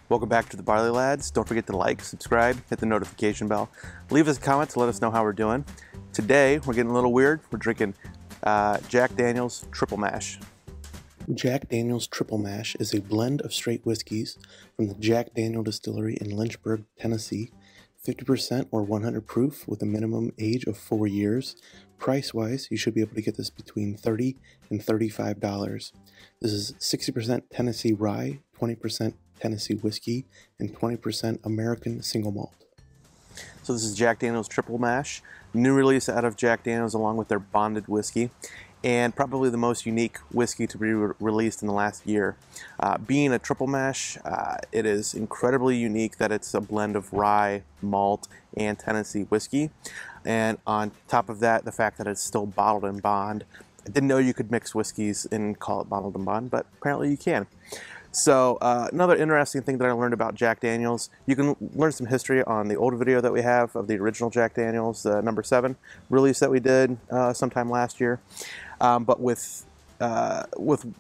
Welcome back to the Barley Lads. Don't forget to like, subscribe, hit the notification bell. Leave us a comment to let us know how we're doing. Today, we're getting a little weird. We're drinking Jack Daniel's Triple Mash. Jack Daniel's Triple Mash is a blend of straight whiskeys from the Jack Daniel Distillery in Lynchburg, Tennessee. 50% or 100 proof with a minimum age of 4 years. Price-wise, you should be able to get this between $30 and $35. This is 60% Tennessee rye, 20% Tennessee whiskey, and 20% American Single Malt. So this is Jack Daniel's Triple Mash, new release out of Jack Daniel's along with their bonded whiskey, and probably the most unique whiskey to be released in the last year. Being a triple mash, it is incredibly unique that it's a blend of rye, malt, and Tennessee whiskey. And on top of that, the fact that it's still bottled in bond. I didn't know you could mix whiskeys and call it bottled in bond, but apparently you can. So another interesting thing that I learned about Jack Daniel's, you can learn some history on the old video that we have of the original Jack Daniel's, number 7 release that we did sometime last year. But with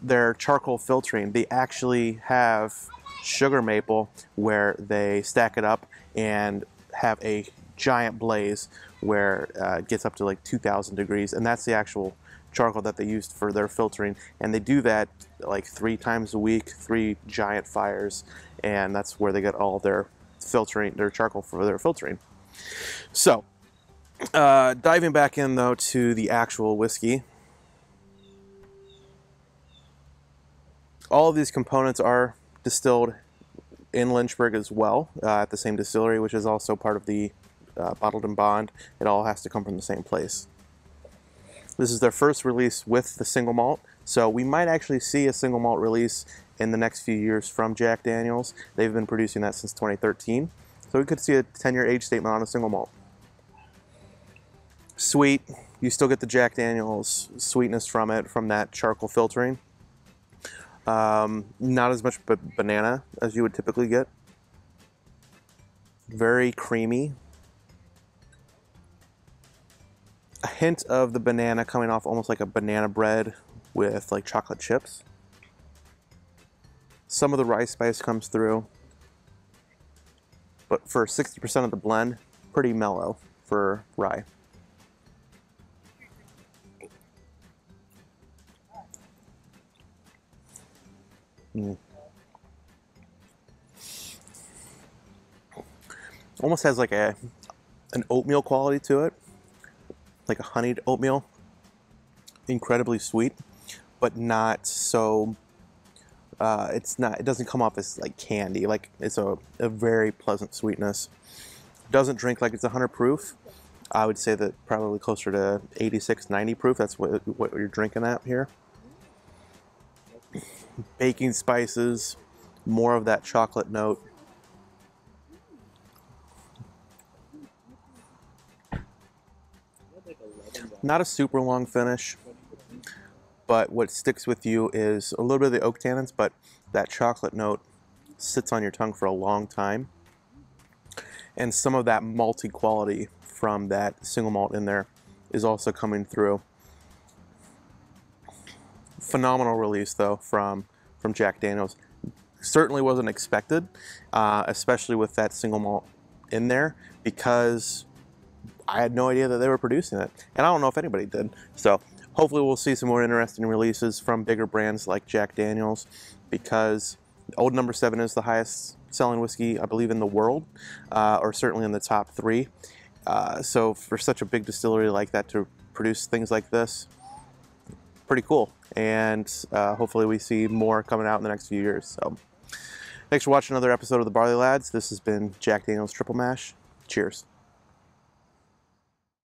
their charcoal filtering, they actually have sugar maple where they stack it up and have a giant blaze where it gets up to like 2,000 degrees, and that's the actual charcoal that they used for their filtering. And they do that like 3 times a week, 3 giant fires, and that's where they get all their filtering, their charcoal for their filtering. So diving back in though to the actual whiskey, all of these components are distilled in Lynchburg as well, at the same distillery, which is also part of the bottled in bond. It all has to come from the same place. This is their first release with the single malt, so we might actually see a single malt release in the next few years from Jack Daniel's. They've been producing that since 2013, so we could see a 10-year age statement on a single malt. Sweet, you still get the Jack Daniel's sweetness from it, from that charcoal filtering. Not as much banana as you would typically get. Very creamy. A hint of the banana coming off almost like a banana bread with like chocolate chips. Some of the rice spice comes through, but for 60% of the blend, pretty mellow for rye. Almost has like an oatmeal quality to it, like a honeyed oatmeal. Incredibly sweet, but not so. It doesn't come off as like candy. Like it's a very pleasant sweetness. Doesn't drink like it's 100 proof. I would say that probably closer to 86, 90 proof. That's what you're drinking at here. Baking spices, more of that chocolate note. Not a super long finish, but what sticks with you is a little bit of the oak tannins, but that chocolate note sits on your tongue for a long time. And some of that malty quality from that single malt in there is also coming through. Phenomenal release though from Jack Daniel's. Certainly wasn't expected, especially with that single malt in there, because I had no idea that they were producing it, and I don't know if anybody did. So hopefully we'll see some more interesting releases from bigger brands like Jack Daniel's, because Old Number 7 is the highest selling whiskey, I believe, in the world, or certainly in the top 3. So for such a big distillery like that to produce things like this, pretty cool. And hopefully we see more coming out in the next few years. So thanks for watching another episode of the Barley Lads. This has been Jack Daniel's Triple Mash. Cheers.